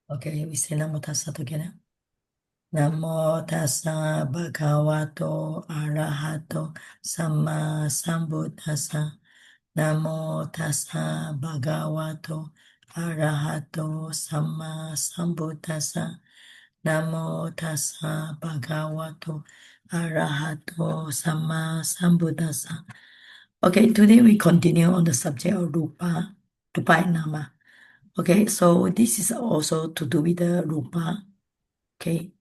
Okay, we say Namo Tassa together. Namo Tassa Bhagavato Arahato Samma Sambuddhassa. Namo Tassa Bhagavato Arahato Samma Sambuddhassa. Namo Tassa Bhagavato Arahato Samma Sambuddhassa. Okay, today we continue on the subject of Rupa and Nama. Okay, so this is also to do with the Rupa. Okay,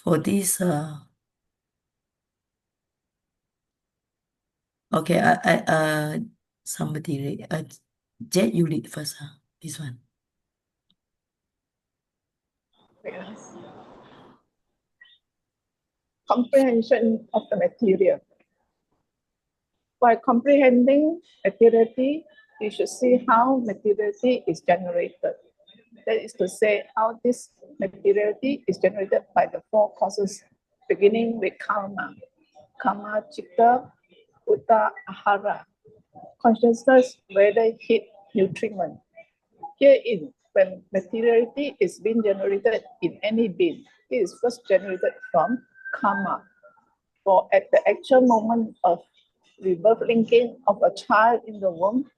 for this, okay, somebody read, Jet, you read first, this one. Yes. Comprehension of the material. By comprehending materiality, you should see how materiality is generated. That is to say, how this materiality is generated by the four causes, beginning with karma. Karma, chitta, uta, ahara. Consciousness, whether heat, nutriment. Herein, when materiality is being generated in any being, it is first generated from karma. For at the actual moment of rebirth linking of a child in the womb,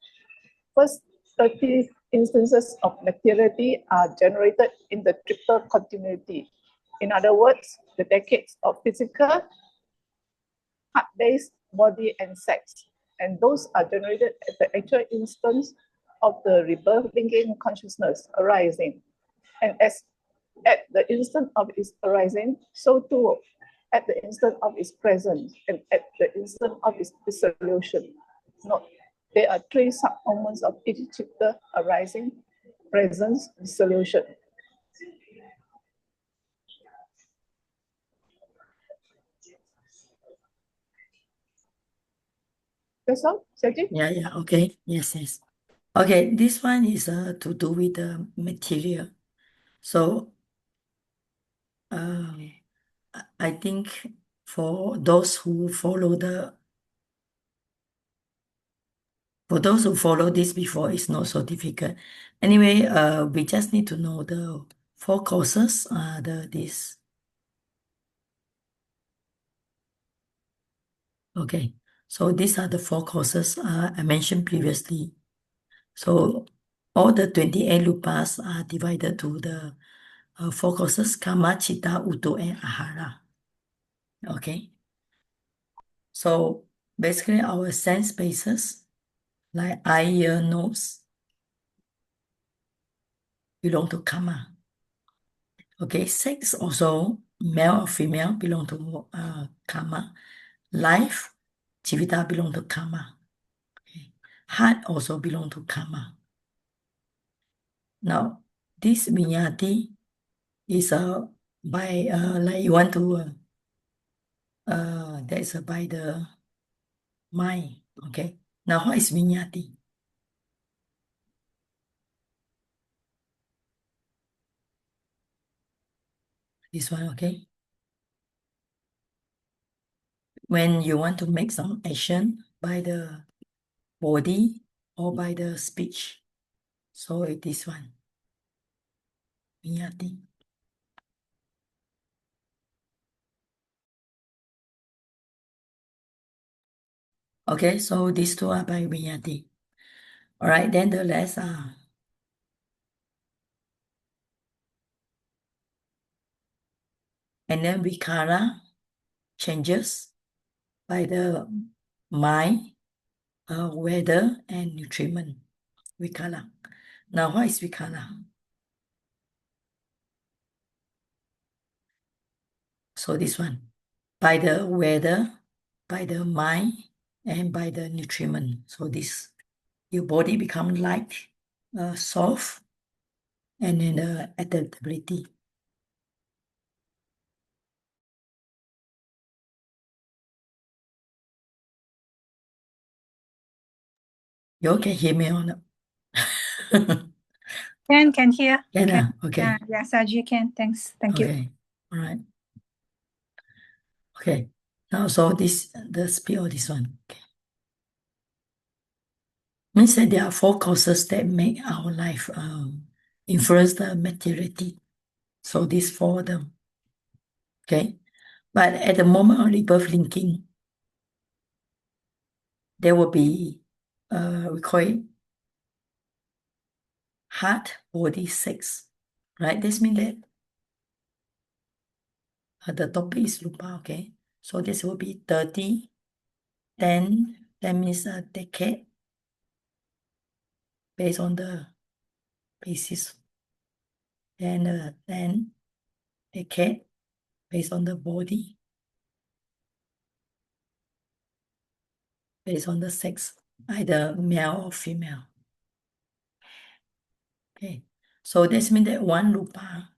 first 30 instances of materiality are generated in the triple continuity. In other words, the decades of physical, heart-based, body, and sex. And those are generated at the actual instance of the rebirth linking consciousness arising. And as at the instant of its arising, so too at the instant of its presence and at the instant of its dissolution. Note, there are three sub-moments of each chitta: arising, presence, dissolution. That's all, Sergi? Yeah, okay, yes. Okay, this one is to do with the material. So, I think for those who follow this before, it's not so difficult. Anyway, we just need to know the four causes, this. Okay, so these are the four causes I mentioned previously. So all the 28 rupas are divided to the four causes: karma, chitta, utu, and ahara. Okay, so basically our sense bases, like eye, ear, nose, belong to karma. Okay, sex also, male or female, belong to karma. Life, jivita, belong to karma. Okay. Heart also belong to karma. Now, this vinyati is by like you want to that's by the mind. Okay. Now, what is vinyati? This one, okay. When you want to make some action by the body or by the speech, so it is one vinyati. Okay, so these two are by vinyati. All right, then the rest are and then vikara changes by the mind, weather, and nutriment. Vikara. Now, what is vikara? So this one, by the weather, by the mind, and by the nutriment. So this, your body become light, soft, and then the adaptability. You all can hear me or not? Can hear. Can. Okay. Yeah, Saji can. Thanks. Thank you. Okay. All right. Okay. Now, so this, the speed of this one. Okay. Means that there are four causes that make our life influence the materiality. So these four of them. Okay. But at the moment of rebirth linking, there will be we call it heart, body, sex. Right? This means that the topic is Rupa, okay? So this will be 30, 10, that means a decade based on the basis. Then 10 decade based on the body, based on the sex, either male or female. Okay, so this means that one rupa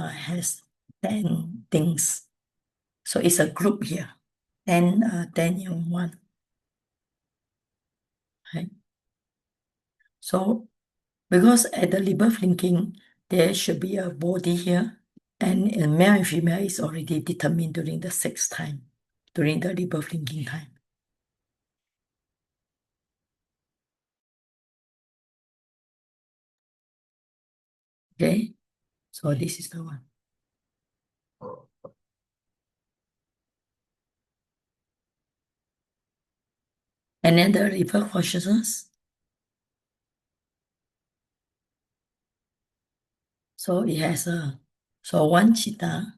has 10 things. So it's a group here, 10 in one. Right? So because at the rebirth linking, there should be a body here, and male and female is already determined during the sex time, during the rebirth linking time. Okay, so this is the one. And then the rebirth consciousness. So it has so one chitta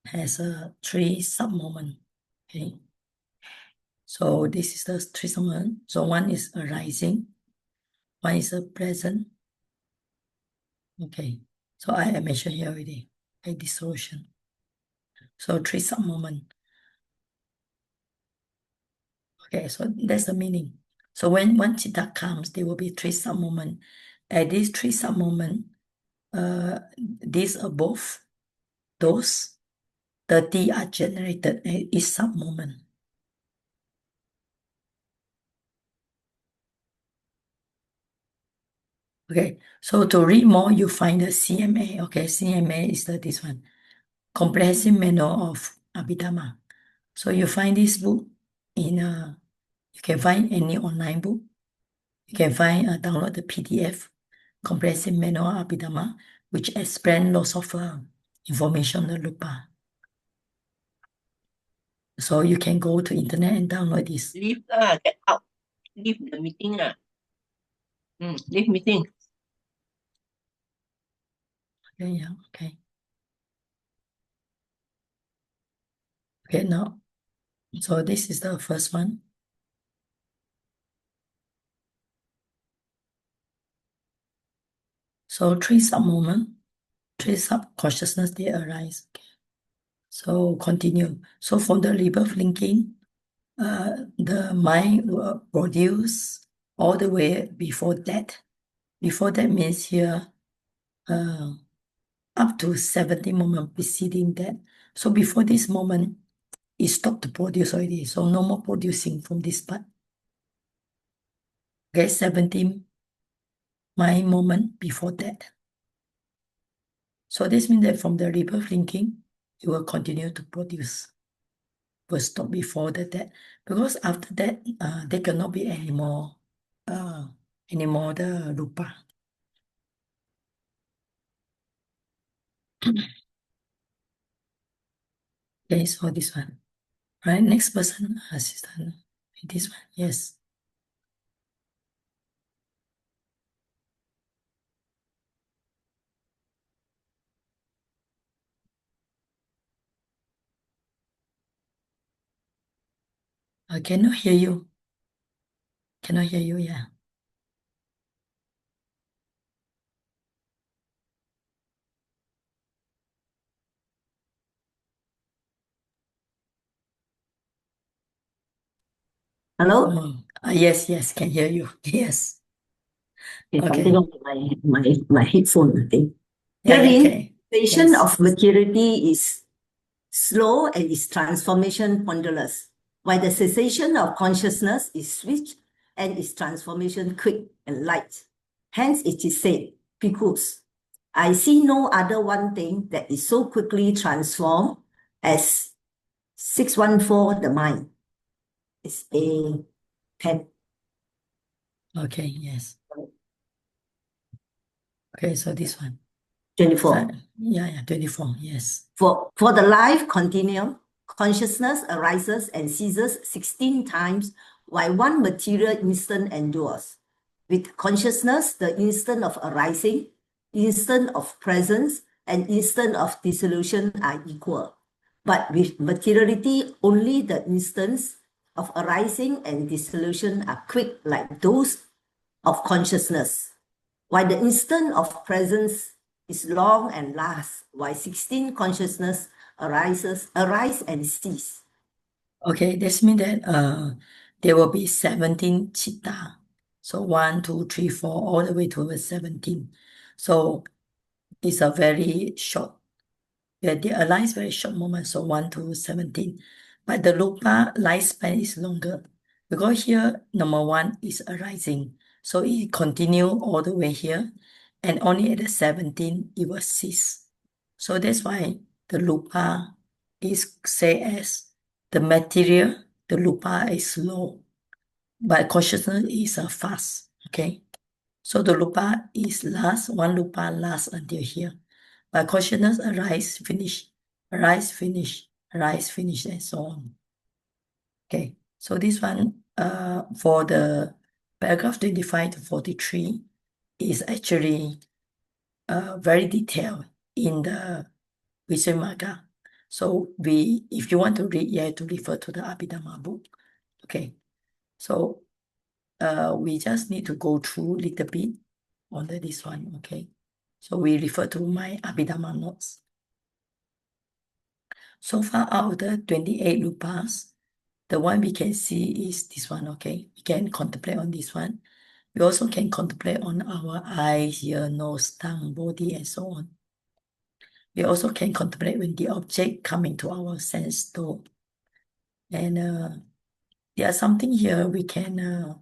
has 3 sub-moment. Okay. So this is the 3 sub-moment. So one is arising, one is a present. Okay. So I mentioned here already, a dissolution. So 3 sub-moment. Okay, so that's the meaning. So when one chitta comes, there will be 3 sub-moment. At these 3 sub-moment, these above, those 30 are generated at each sub-moment. Okay, so to read more, you find the CMA. Okay, CMA is this one, Comprehensive Manual of Abhidhamma. So you find this book in you can find any online book. You can find download the PDF, Comprehensive Manual of Abhidhamma, which explains lots of information on the Rupa. So you can go to internet and download this. Leave get out. Leave the meeting. Leave meeting. Okay, yeah, okay. Okay, now, so this is the first one. So 3 sub-moment, 3 sub-consciousness, they arise. Okay. So continue. So from the rebirth linking, the mind will produce all the way before that. Before that means here, up to 70 moment preceding that. So before this moment, it stopped to produce already. So no more producing from this part. Okay, 17 mind moment before that. So this means that from the rebirth linking, it will continue to produce. Will stop before that, because after that, there cannot be any more the rupa. Okay, so this one. Right, next person, assistant. This one, yes. I cannot hear you. Cannot hear you, yeah. Hello? Yes, can hear you. Yes. Okay, Okay. something on my headphone, I think. Yeah, Kevin, okay. cessation Yes. of maturity is slow and its transformation ponderous, while the cessation of consciousness is swift and its transformation quick and light. Hence it is said, Bhikkhus, I see no other one thing that is so quickly transformed as 614, the mind. It's a pen. Okay, yes. Okay, so this one. 24. Yeah, 24, yes. For the life continuum, consciousness arises and ceases 16 times while one material instant endures. With consciousness, the instant of arising, instant of presence, and instant of dissolution are equal. But with materiality, only the instants of arising and dissolution are quick like those of consciousness, while the instant of presence is long and lasts, while 16 consciousness arise and cease. Okay, this means that there will be 17 chitta. So 1, 2, 3, 4, all the way to 17. So it's a very short, they align very short moment, so 1 to 17. But the lupa lifespan is longer because here number 1 is arising. So it continue all the way here, and only at the 17 it will cease. So that's why the lupa is say as the material, the lupa is slow, but consciousness is fast. Okay. So the lupa is last, one lupa lasts until here. But consciousness arise, finish, arise, finish, arise, finish, and so on. Okay, so this one for the paragraph 25 to 43 is actually very detailed in the Visuddhimagga. So if you want to read, you have to refer to the Abhidhamma book. Okay, so we just need to go through a little bit on this one. Okay, so we refer to my Abhidhamma notes. So far out of the 28 lupas, the one we can see is this one. Okay, we can contemplate on this one. We also can contemplate on our eyes, ear, nose, tongue, body, and so on. We also can contemplate when the object coming to our sense door. And there's something here we can,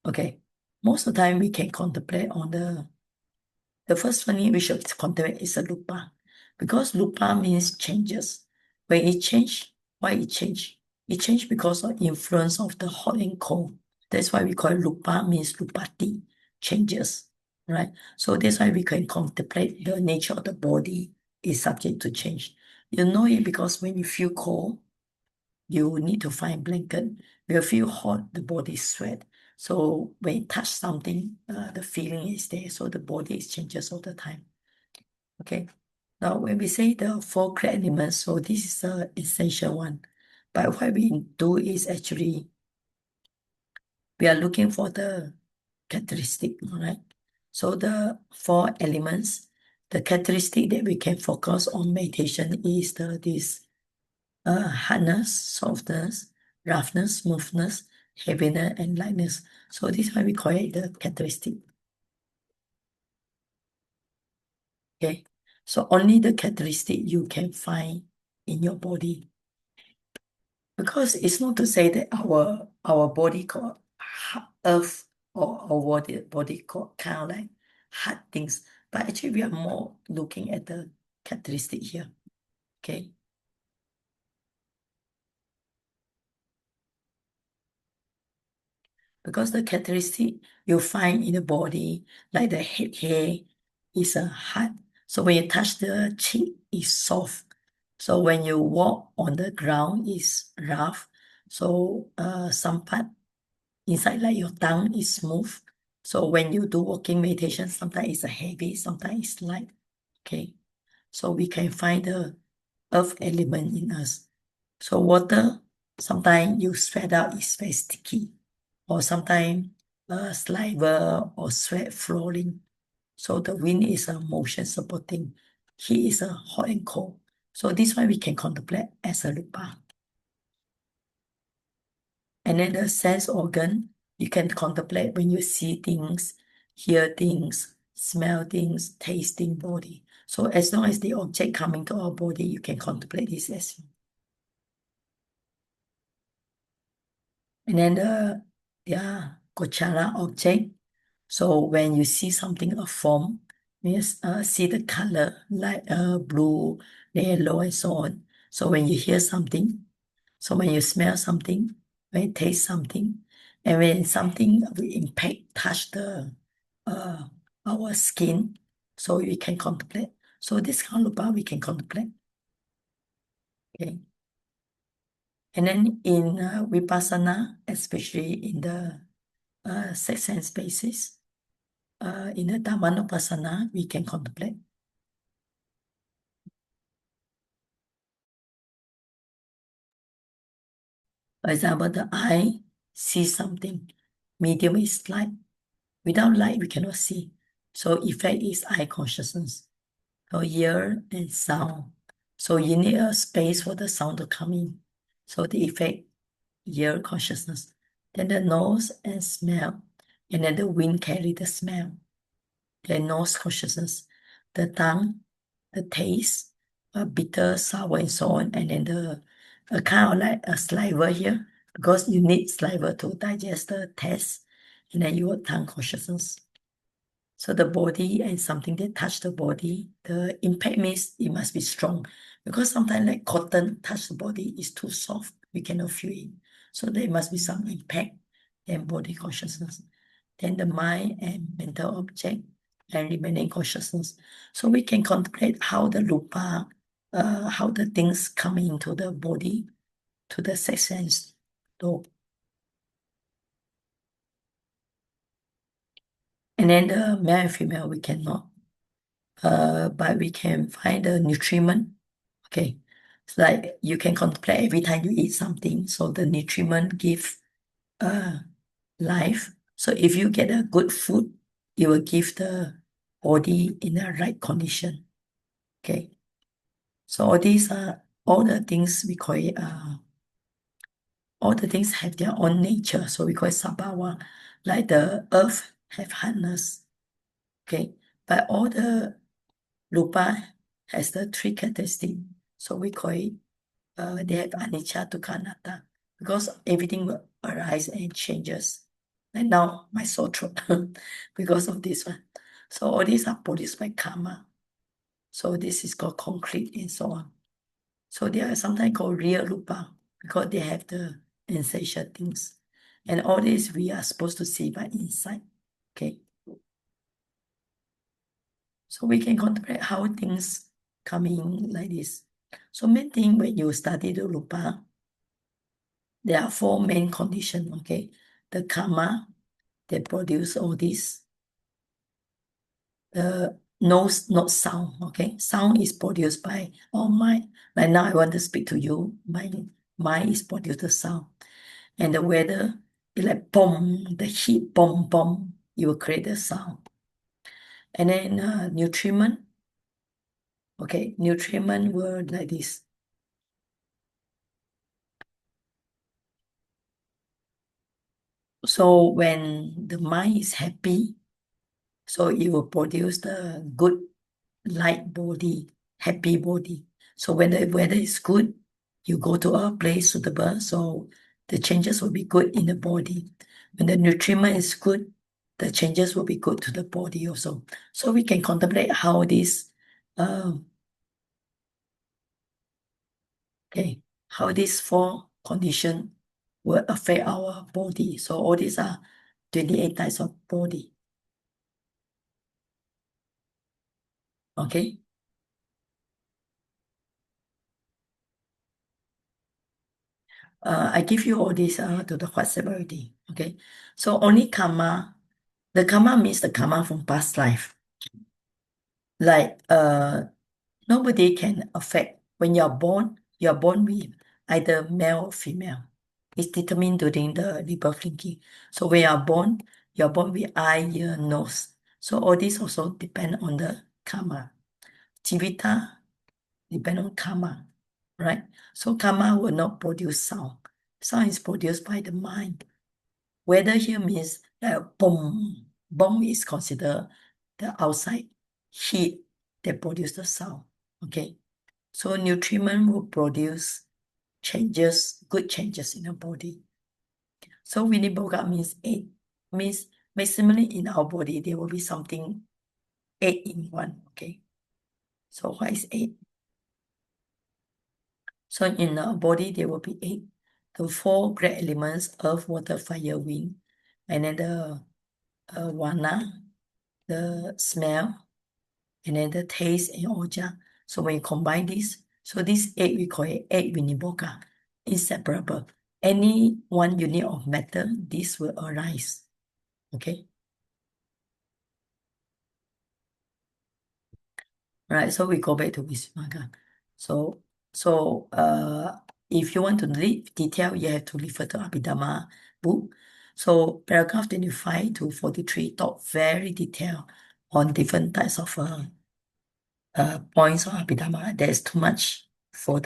okay, most of the time we can contemplate on the first one we should contemplate is a lupa. Because lupa means changes. When it change, why it change? It change because of influence of the hot and cold. That's why we call it lupa, means lupati, changes, right? So that's why we can contemplate the nature of the body is subject to change. You know it because when you feel cold, you need to find blanket. When you feel hot, the body sweat. So when you touch something, the feeling is there. So the body changes all the time. Okay. Now, when we say the 4 clear elements, so this is the essential one. But what we do is actually, we are looking for the characteristic, all right? So the 4 elements, the characteristic that we can focus on meditation is this hardness, softness, roughness, smoothness, heaviness, and lightness. So this is why we call it the characteristic. Okay, so only the characteristic you can find in your body. Because it's not to say that our body called earth or our body called kind of like hard things, but actually we are more looking at the characteristic here. Okay. Because the characteristic you find in the body, like the head hair, is hard. So when you touch the cheek, it's soft. So when you walk on the ground, it's rough. So some part inside, like your tongue, is smooth. So when you do walking meditation, sometimes it's heavy, sometimes it's light. Okay. So we can find the earth element in us. So water, sometimes you sweat out, it's very sticky. Or sometimes saliva or sweat flowing. So the wind is a motion supporting. Heat is a hot and cold. So this one we can contemplate as a lupa. And then the sense organ, you can contemplate when you see things, hear things, smell things, tasting body. So as long as the object coming to our body, you can contemplate this as well. And then the Gochara object. So when you see something, a form, you see the color like blue, yellow, and so on. So when you hear something, so when you smell something, when you taste something, And when something will impact, touch our skin, so we can contemplate. So this kind of lupa we can contemplate. Okay. And then in Vipassana, especially in the six sense basis, in the Dhammanupassana, we can contemplate. For example, the eye sees something. Medium is light. Without light, we cannot see. So effect is eye consciousness. So ear and sound. So you need a space for the sound to come in. So the effect, ear consciousness. Then the nose and smell. And then the wind carry the smell. Then nose consciousness. The tongue, the taste, bitter, sour, and so on. And then the kind of like a saliva here, because you need saliva to digest the taste. And then your tongue consciousness. So the body and something that touch the body, the impact means it must be strong. Because sometimes like cotton touch the body is too soft, we cannot feel it. So there must be some impact and body consciousness. Then the mind and mental object and remaining consciousness. So we can contemplate how the rupa, how the things come into the body, to the six sense door. And then the male and female, we cannot. But we can find the nutriment. Okay. It's like you can contemplate every time you eat something. So the nutriment give life. So if you get a good food, it will give the body in the right condition. Okay. So all these are all the things we call it, all the things have their own nature. So we call it sabhava. Like the earth have hardness. Okay. But all the rupa has the three characteristics. So we call it, they have anicca, dukkha, anatta, because everything will arise and changes. And now my sore throat because of this one. So all these are produced by karma. So this is called concrete and so on. So they are sometimes called real rupa because they have the essential things. And all this we are supposed to see by insight. Okay. So we can contemplate how things come in like this. So main thing when you study the rupa, there are four main conditions, okay? The karma that produce all this. The nose, not sound, okay? Sound is produced by our mind. Like now I want to speak to you, my mind is produced the sound. And the weather, it's like boom, the heat, boom, boom, you will create the sound. And then nutriment, okay? Nutriment were like this. So when the mind is happy, so it will produce the good light body, happy body. So when the weather is good, you go to a place suitable, so the changes will be good in the body. When the nutriment is good, the changes will be good to the body also. So we can contemplate how this, how these four conditions will affect our body. So all these are 28 types of body. Okay. I give you all this to the WhatsApp already. Okay. So only karma, the karma means the karma from past life. Like nobody can affect when you're born with either male or female. It's determined during the rebirth thinking. So when you're born with eye, ear, nose. So all this also depend on the karma. Jivita depend on karma, right? So karma will not produce sound. Sound is produced by the mind. Weather here means boom. Boom is considered the outside heat that produce the sound. Okay. So nutriment will produce changes, good changes in the body. So Visuddhimagga means 8. Means maximally in our body there will be something 8 in 1. Okay. So what is 8? So in our body there will be 8. The 4 great elements, earth, water, fire, wind. and then the warna, the smell, and then the taste and oja. So when you combine this, so this eight we call it eight Visuddhimagga, inseparable. Any one unit of matter, this will arise. Okay. Right, so we go back to Visuddhimagga. So if you want to read detail, you have to refer to Abhidhamma book. So paragraph 25 to 43 talk very detailed on different types of points of Abhidhamma. There's too much for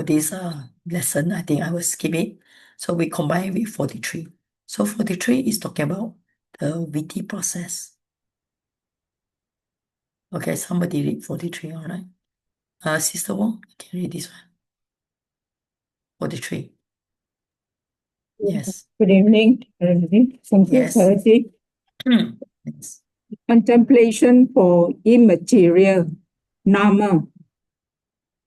this lesson. I think I will skip it. So we combine with 43. So 43 is talking about the VT process. Okay, somebody read 43, all right? Sister Wong, you can read this one. 43. Yes. Good evening, everybody. Thank you, Yes. Charity. Yes. Contemplation for immaterial, Nama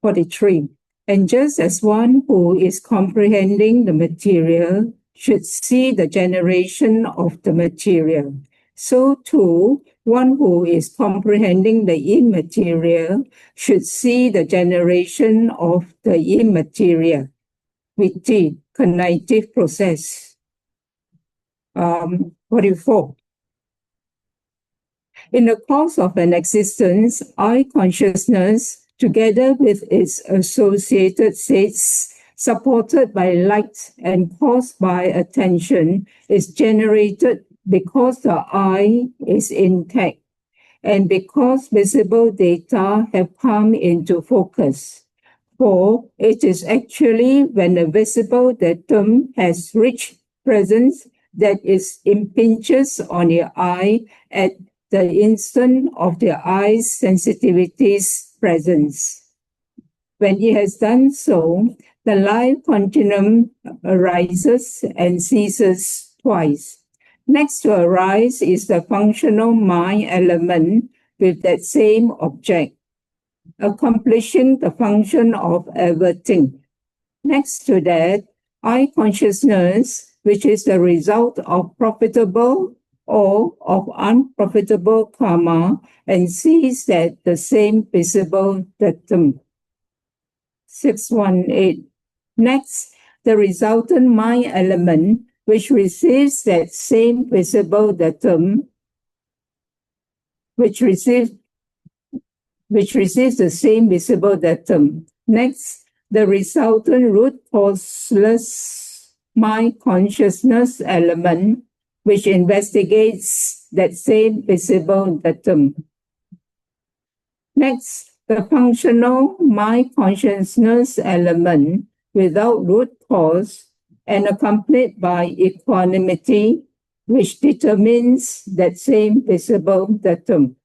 43. And just as one who is comprehending the material should see the generation of the material, so too one who is comprehending the immaterial should see the generation of the immaterial with the cognitive process. 44. In the course of an existence, I consciousness, together with its associated states, supported by light and caused by attention, is generated because the I is intact and because visible data have come into focus. For it is actually when the visible datum has reached presence that it impinges on the eye at the instant of the eye's sensitivity's presence. When it has done so, the life continuum arises and ceases twice. Next to arise is the functional mind element with that same object, accomplishing the function of everything. Next to that, I consciousness, which is the result of profitable or of unprofitable karma, and sees that the same visible datum. 618. Next, the resultant mind element, which receives that same visible datum, which receives the same visible datum. Next, the resultant root causeless mind consciousness element, which investigates that same visible datum. Next, the functional mind consciousness element without root cause and accompanied by equanimity, which determines that same visible datum.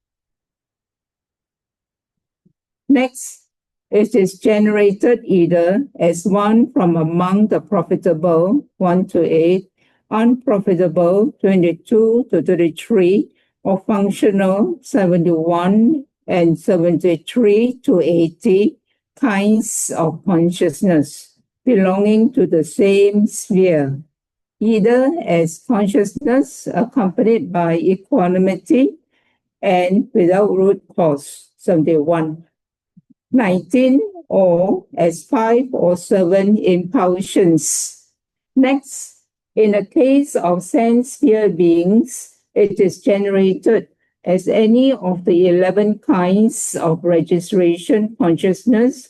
Next, it is generated either as one from among the profitable, 1 to 8, unprofitable, 22 to 33, or functional, 71 and 73 to 80 kinds of consciousness belonging to the same sphere, either as consciousness accompanied by equanimity and without root cause, 71. 19 or as 5 or 7 impulsions. Next, in the case of sense sphere beings, it is generated as any of the 11 kinds of registration consciousness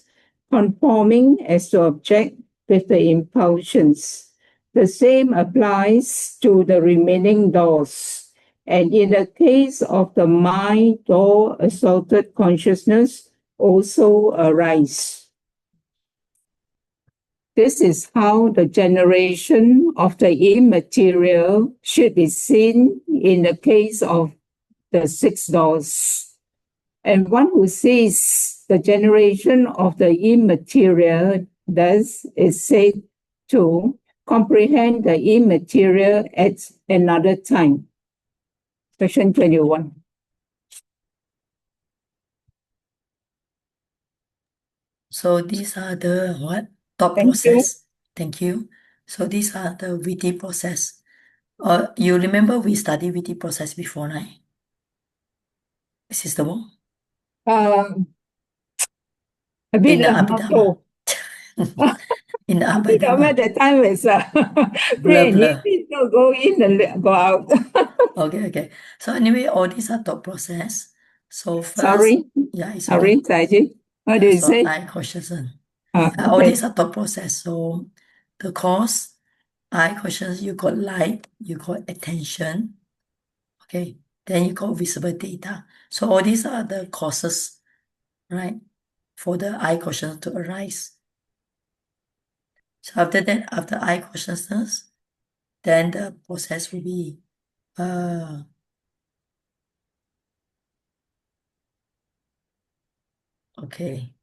conforming as to object with the impulsions. The same applies to the remaining doors. And in the case of the mind door assaulted consciousness, also arise. This is how the generation of the immaterial should be seen in the case of the 6 doors. And one who sees the generation of the immaterial thus is said to comprehend the immaterial at another time. Section 21. So these are the thought Thank you. process. Thank you. So these are the VT process. You remember we studied with the process before, right? Sister Wong? A In bit the motto. Abhidhamma. In the Abhidhamma Abhidhamma. that time is Blur, free and blur. easy, so go in and go out. Okay. So anyway, all these are thought process. So first, Sorry, yeah, it's sorry, okay. Saiji. What did you So say? I consciousness. All Okay. these are thought process. So the cause, I consciousness, you got light, you got attention, okay. Then you got visible data. So all these are the causes, right, for the I consciousness to arise. So after that, after I consciousness, then the process will be okay.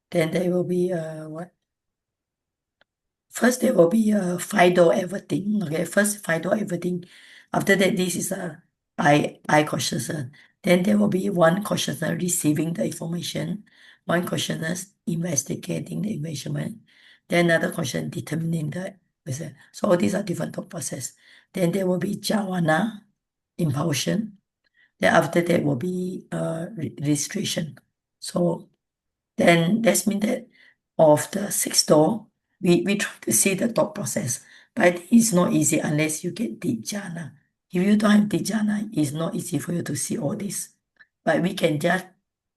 Then there will be what? First there will be a FIDO everything. Okay, first FIDO everything. After that, this is a I consciousness. Then there will be one consciousness receiving the information, one consciousness investigating the information, then another consciousness determining the result. So all these are different thought process. Then there will be jhana, impulsion. Then after that will be registration. So then that means that of the six door, we try to see the thought process. But I think it's not easy unless you get deep jhana. If you don't have deep jhana, it's not easy for you to see all this. But we can just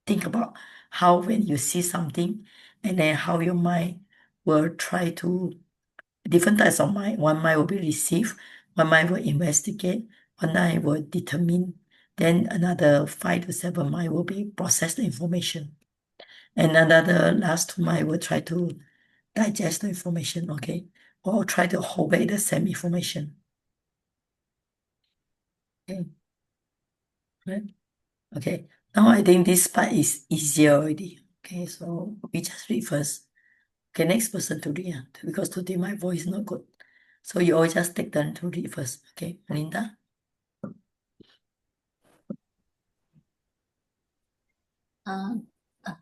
think about how when you see something and then how your mind will try to, different types of mind. One mind will be receive, one mind will investigate, one mind will determine, then another 5 to 7 mind will be process the information. And another last two mind will try to digest the information, okay? Or try to hold back the same information. Okay. Right? Okay. Now I think this part is easier already. Okay, so we just read first. Okay, next person to read, because today my voice is not good. So you all just take turn to read first. Okay, Melinda?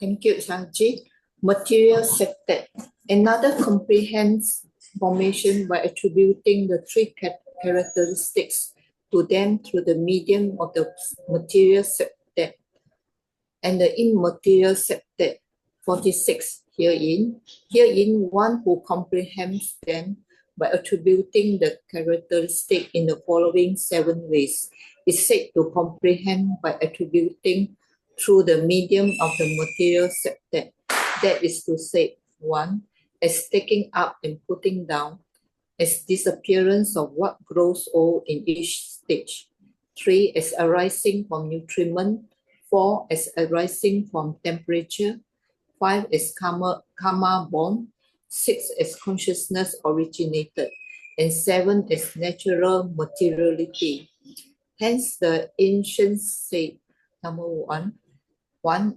Thank you, Sanji. Material septet. Another comprehends formation by attributing the three characteristics to them through the medium of the material septet and the immaterial septet. 46. Herein, one who comprehends them by attributing the characteristic in the following 7 ways is said to comprehend by attributing through the medium of the material septet. That is to say, 1. As taking up and putting down, as disappearance of what grows old in each stage. 3. As arising from nutriment. 4. As arising from temperature. 5 as karma born. 6 as consciousness originated. And 7 as natural materiality. Hence the ancients say, number 1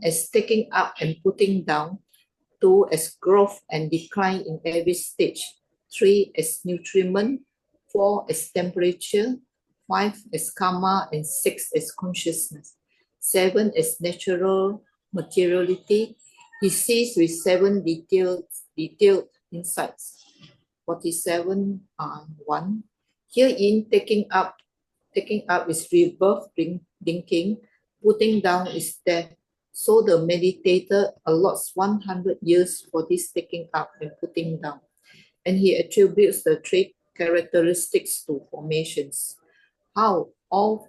as taking up and putting down. 2 as growth and decline in every stage. 3 as nutriment. 4 as temperature. 5 as karma, and 6 as consciousness. 7 as natural materiality. He sees with 7 detailed insights. 47 1. Herein, taking up is rebirth, thinking. Putting down is death. So the meditator allots 100 years for this taking up and putting down. And he attributes the three characteristics to formations. How? All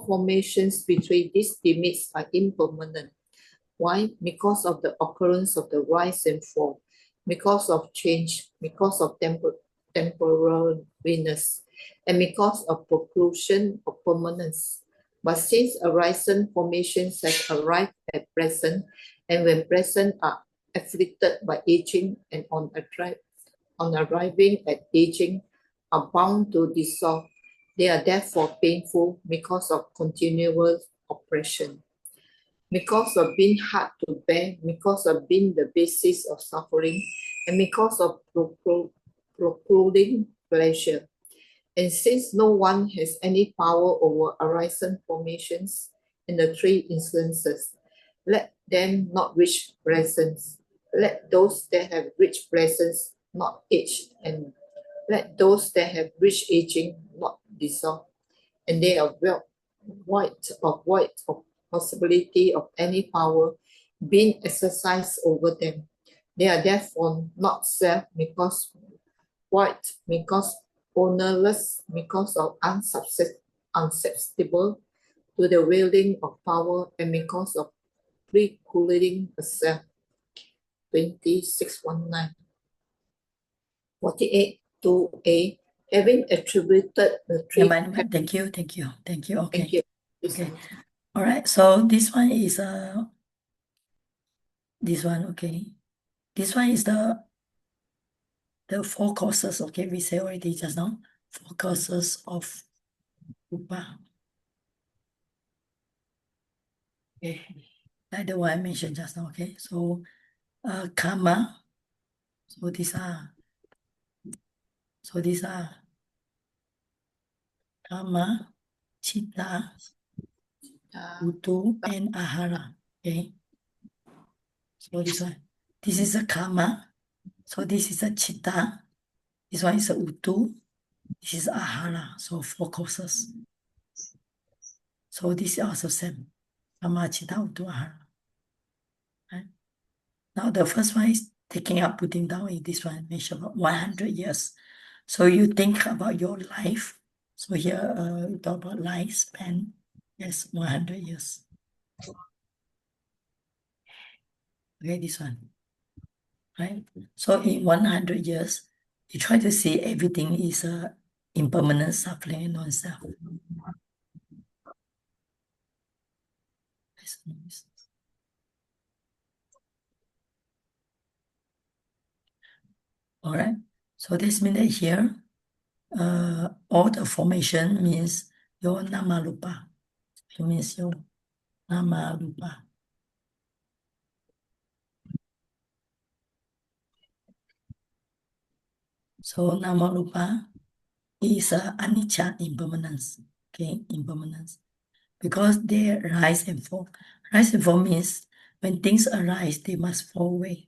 formations between these limits are impermanent. Why? Because of the occurrence of the rise and fall, because of change, because of temporariness, and because of preclusion of permanence. But since arisen formations have arrived at present, and when present are afflicted by aging, and on arriving at aging are bound to dissolve, they are therefore painful because of continual oppression. Because of being hard to bear, because of being the basis of suffering, and because of protruding pleasure. And since no one has any power over arisen formations in the three instances, let them not reach presence. Let those that have reached presence not age, and Let those that have reached aging not dissolve, and they are well void of possibility of any power being exercised over them. They are therefore not self, because void, because ownerless, because of unsusceptible to the wielding of power, and because of precluding a self. 2619. 48 2a, having attributed the three. Thank you. Okay. Thank you. Okay. All right. So this one is this one. Okay. This one is the four causes. Okay, we say already just now. Four causes of rupa. Okay. Like the one I mentioned just now. Okay. So karma. So these are karma, chitta, utu, and ahara. Okay. So this one. This is a karma. So this is a chitta. This one is a utu. This is ahara. So four causes. So this is also same. Karma, chitta, utu, ahara. Right? Now the first one is taking up, putting down in this one, mention about 100 years. So you think about your life. So here we talk about lifespan. Yes, 100 years. Okay, this one. Right? So in 100 years, you try to see everything is impermanent, suffering, and non-self. All right. So this means that here, all the formation means your namarupa. It means your namarupa. So namarupa is anicca, impermanence. Okay, impermanence. Because they rise and fall. Rise and fall means when things arise, they must fall away.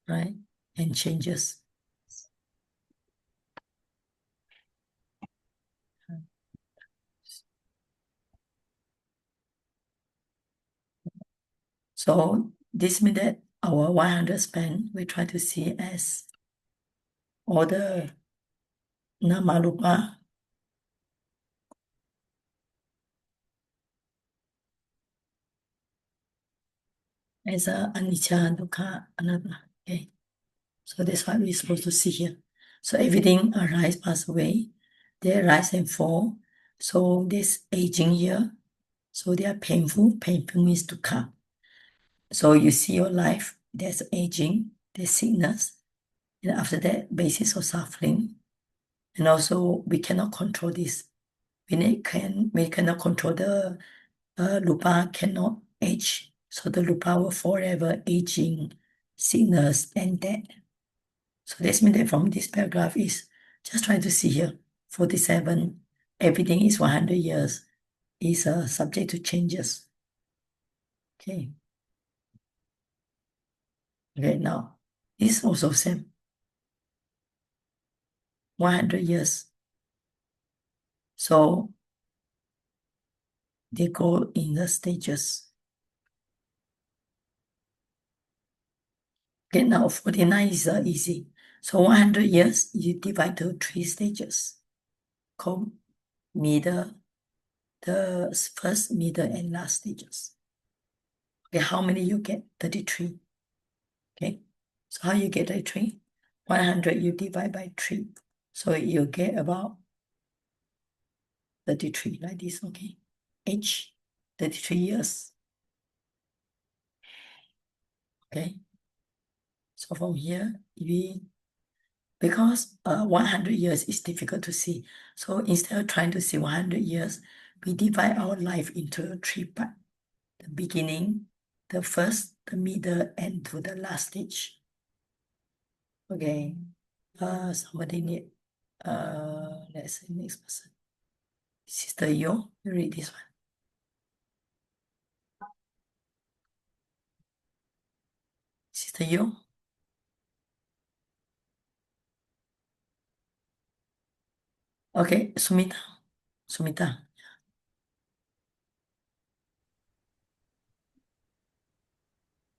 Right? And changes. So this means that our 100 span, we try to see as all the namarupa as a anicca, dukkha, anatta. Okay. So that's what we're supposed to see here. So everything arise, pass away. They rise and fall. So this aging here, so they are painful. Painful means dukkha. So you see your life, there's aging, there's sickness, and after that, basis of suffering. And also, we cannot control this. We cannot control the rupa cannot age. So the rupa will forever aging, sickness, and death. So that's means that from this paragraph is just trying to see here, 47, everything is 100 years, is subject to changes. Okay. Okay, now, this is also same. 100 years. So they go in the stages. Okay, now 49 is easy. So 100 years, you divide to 3 stages. Called middle, the first, middle, and last stages. Okay, how many you get? 33. Okay, so how you get 33? 100 you divide by 3. So you get about 33 like this, okay? Age, 33 years. Okay. So from here, because 100 years is difficult to see. So instead of trying to see 100 years, we divide our life into 3 parts. The beginning, the first, the middle, and to the last stage. Okay. Somebody need, let's say next person. Sister Yo, you read this one. Mr. Yo? Okay, Sumita. Sumita.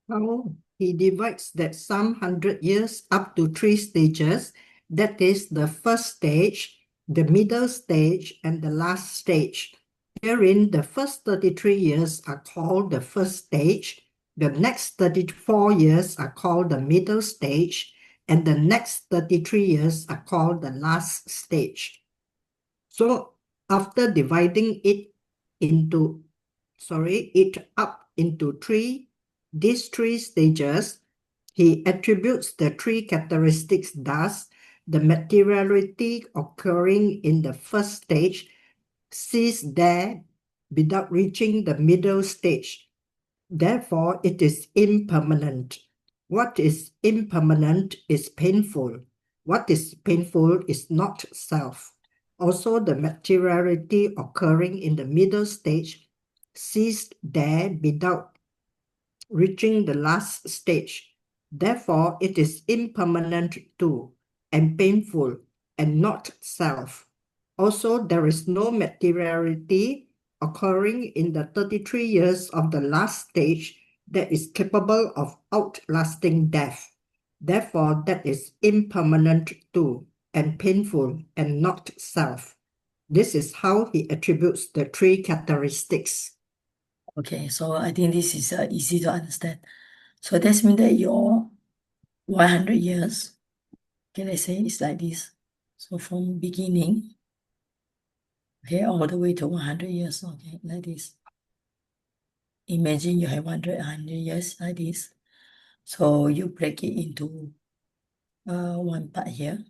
How he divides that some 100 years up to 3 stages. That is the first stage, the middle stage, and the last stage. Herein, the first 33 years are called the first stage, the next 34 years are called the middle stage, and the next 33 years are called the last stage. So after dividing it up into these three stages, he attributes the three characteristics thus: the materiality occurring in the first stage ceased there without reaching the middle stage. Therefore, it is impermanent. What is impermanent is painful. What is painful is not self. Also, the materiality occurring in the middle stage ceased there without reaching the last stage. Therefore, it is impermanent too, and painful, and not self. Also, there is no materiality occurring in the 33 years of the last stage that is capable of outlasting death. Therefore, that is impermanent too, and painful, and not self. This is how he attributes the three characteristics. Okay, so I think this is easy to understand. So that means that your 100 years, can I say it's like this? So from beginning, okay, all the way to 100 years, okay, like this. Imagine you have 100 years like this. So you break it into one part here.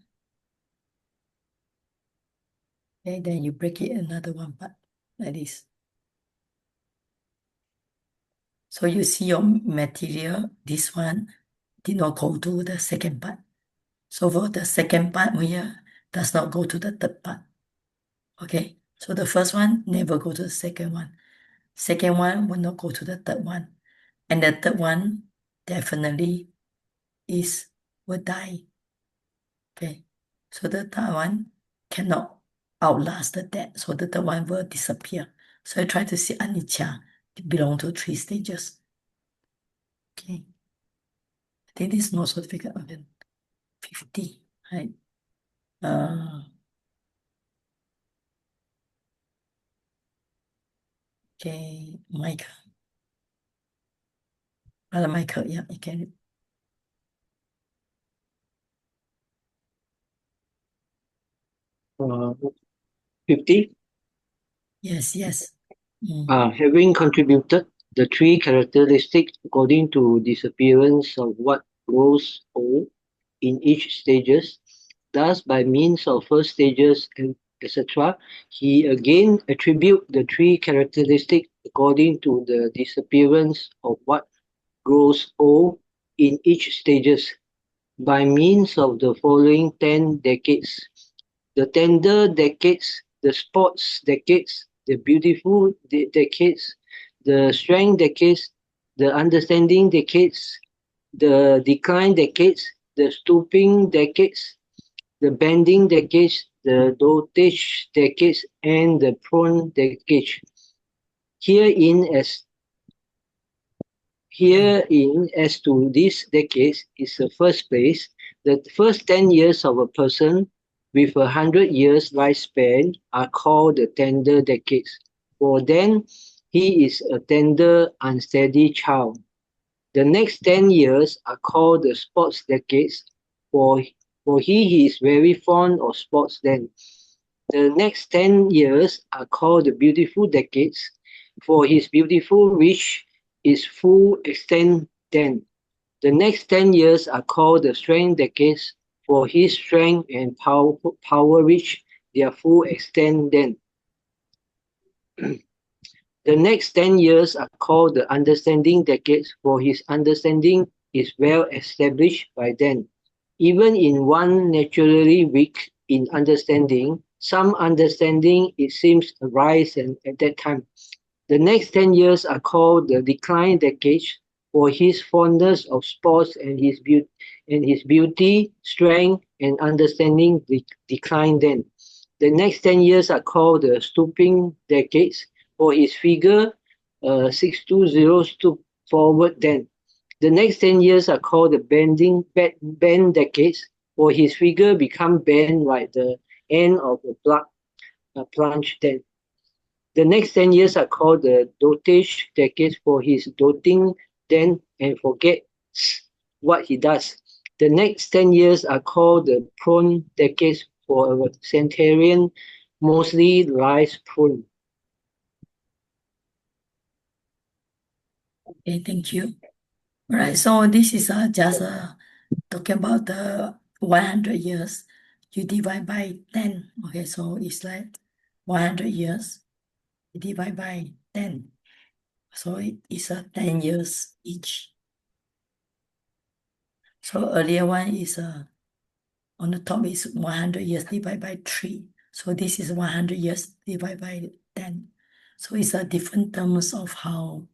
Okay, then you break it another one part like this. So you see your material, this one did not go to the second part. So for the second part here, does not go to the third part. Okay, so the first one never go to the second one. Second one will not go to the third one. And the third one definitely will die. Okay, so the third one cannot outlast the death. So the third one will disappear. So I try to see anicca belong to 3 stages. Okay. I think this is not so difficult. Okay. 50, right? Okay, Michael. Michael, yeah, you can. 50. Yes. Having contributed the three characteristics according to disappearance of what grows old in each stages, thus by means of first stages and etc., he again attribute the three characteristics according to the disappearance of what grows old in each stages by means of the following 10 decades: the tender decades, the sports decades, the beautiful decades, the strength decades, the understanding decades, the decline decades, the stooping decades, the bending decades, the dotage decades, and the prone decades. Herein, as to these decades, is the first place. The first 10 years of a person with 100 years lifespan are called the tender decades, for then he is a tender, unsteady child. The next 10 years are called the sports decades, for he is very fond of sports then. The next 10 years are called the beautiful decades, for his beautiful reach its full extent then. The next 10 years are called the strength decades, for his strength and power reach their full extent then. The next 10 years are called the understanding decades, for his understanding is well established by then. Even in one naturally weak in understanding, some understanding it seems arise at that time. The next 10 years are called the decline decades, for his fondness of sports and his beauty, strength, and understanding declined then. The next 10 years are called the stooping decades, for his figure 620 stoop forward then. The next 10 years are called the bend decades, for his figure become bent like the end of a plunge then. The next 10 years are called the dotage decades, for his doting then and forgets what he does. The next 10 years are called the prone decades, for a centenarian mostly lies prone. Okay, thank you. All right, so this is just talking about the 100 years. You divide by 10. Okay, so it's like 100 years. You divide by 10. So it is 10 years each. So earlier one is on the top is 100 years divided by 3. So this is 100 years divided by 10. So it's a different terms of how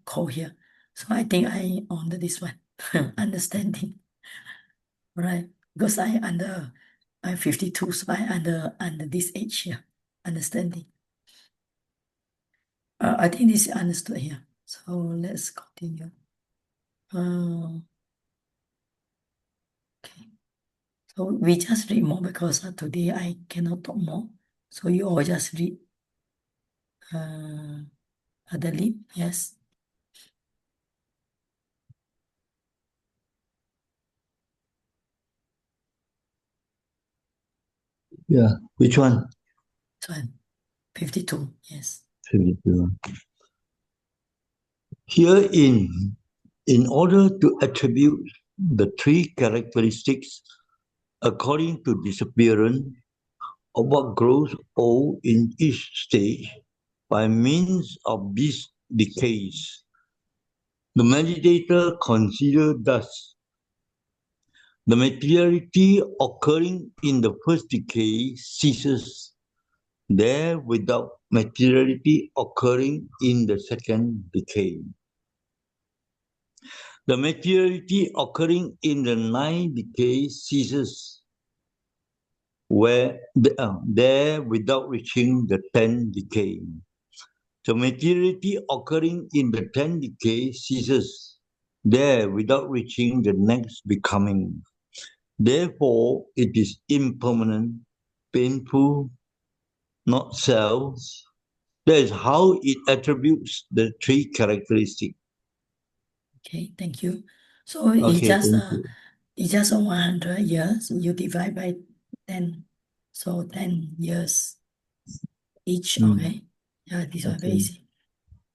call here. So I think I on this one, understanding, right? Because I'm 52, so I under this age here, understanding. I think this is understood here. So let's continue. Okay. So we just read more because today I cannot talk more. So you all just read the link, yes. Yeah, which one? So 52, yes. 52. Herein, in order to attribute the three characteristics according to disappearance of what grows old in each stage by means of these decays, the meditator considers thus: the materiality occurring in the first decay ceases there without materiality occurring in the second decay. The materiality occurring in the ninth decay ceases there without reaching the 10th decay. The materiality occurring in the 10th decay ceases there without reaching the next becoming. Therefore, it is impermanent, painful, not self. That is how it attributes the three characteristics. Okay, thank you. So Okay, it's just 100 years. You divide by 10. So 10 years each, okay? Yeah, this one very easy.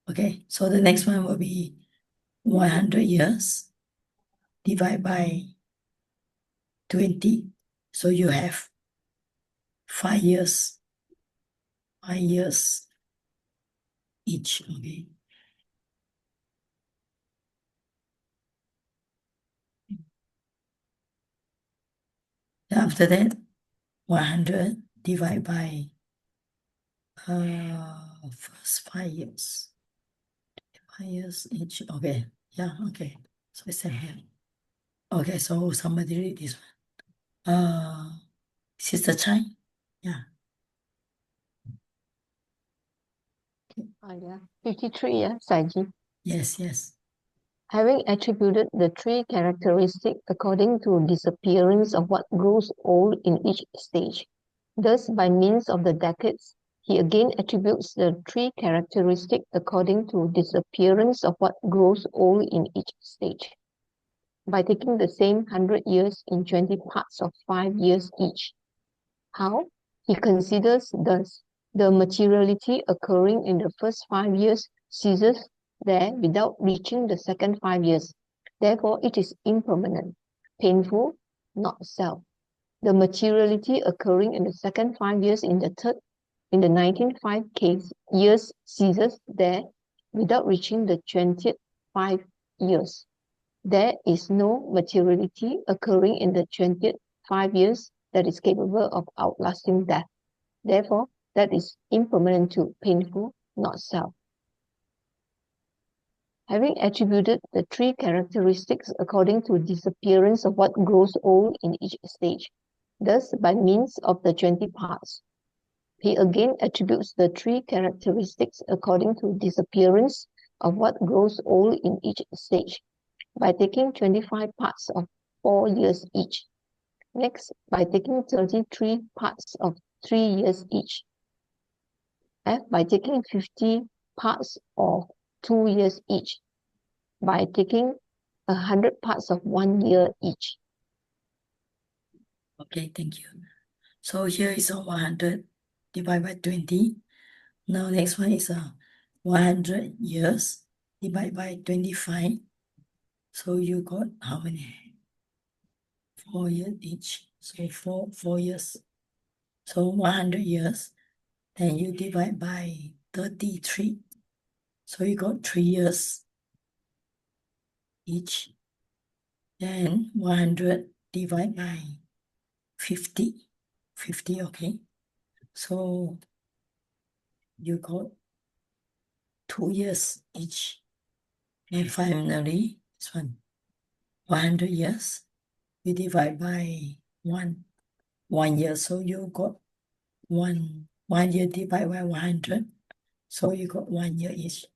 Okay, so the next one will be 100 years divided by 20. So you have 5 years. 5 years each, okay? After that, 100 divided by first 5 years. 5 years each, okay. Yeah, okay. So it's here. Okay, so somebody read this one. Sister Chai? Yeah. Yeah. 53, yeah, Saiji. Yes. Having attributed the three characteristics according to disappearance of what grows old in each stage. Thus, by means of the decades, he again attributes the three characteristics according to disappearance of what grows old in each stage. By taking the same 100 years in 20 parts of 5 years each. How? He considers thus the materiality occurring in the first 5 years ceases there without reaching the second 5 years. Therefore, it is impermanent, painful, not self. The materiality occurring in the second 5 years in the 1905 years ceases there without reaching the 20th 5 years. There is no materiality occurring in the 20th 5 years that is capable of outlasting death. Therefore, that is impermanent too, painful, not self. Having attributed the three characteristics according to disappearance of what grows old in each stage, thus by means of the 20 parts, he again attributes the three characteristics according to disappearance of what grows old in each stage, by taking 25 parts of 4 years each. Next, by taking 33 parts of 3 years each. F, by taking 50 parts of 2 years each, by taking 100 parts of 1 year each. Okay, thank you. So here is a 100 divided by 20. Now next one is a 100 years divided by 25. So you got how many? 4 years each. So four years. So 100 years. Then you divide by 33. So you got 3 years each. Then 100 divided by 50. 50, okay. So you got 2 years each. And finally, this one, 100 years. We divide by 1 year. So you got 1 year divided by 100. So you got 1 year each.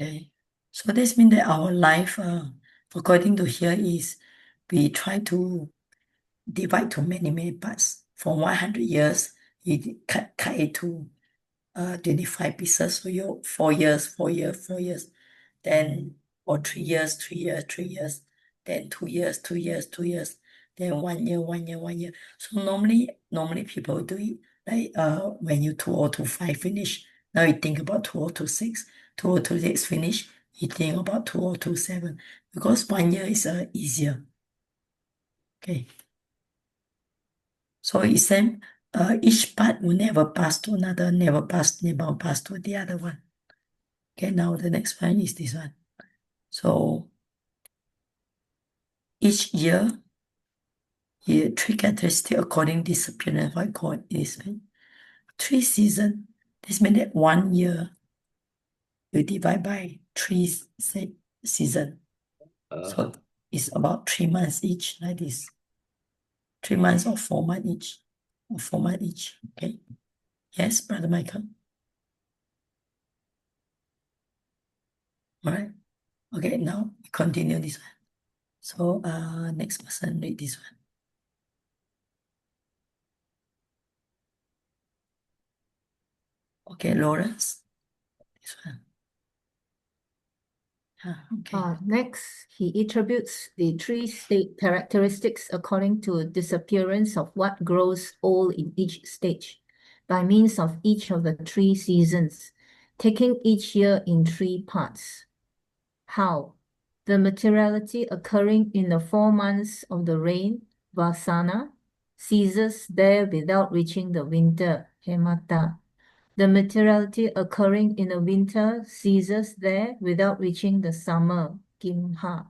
Okay. So this means that our life, according to here, is we try to divide to many parts. For 100 years, you cut it to 25 pieces. So you 4 years, 4 years, 4 years. Then for 3 years, 3 years, 3 years. Then 2 years, 2 years, 2 years. Then 1 year, 1 year, 1 year. So normally people do it like when you 2025 finish. Now you think about 2026. 2026 finish. You think about 2027 because 1 year is easier. Okay. So it's same. Each part will never pass to another, never pass to the other one. Okay, now the next one is this one. So each year, here three characteristics according to discipline, what I call it is 3 seasons. This means that 1 year you divide by 3 seasons. So it's about 3 months each, like this. 3 months or 4 months each. Or 4 months each. Okay. Yes, Brother Michael. All right. Okay, now we continue this one. So next person read this one. Okay, Lawrence. This one. Okay. Next, he attributes the three state characteristics according to disappearance of what grows old in each stage, by means of each of the 3 seasons, taking each year in 3 parts. How? The materiality occurring in the 4 months of the rain, Vasana, ceases there without reaching the winter, Hemata. The materiality occurring in the winter ceases there without reaching the summer, Kimha.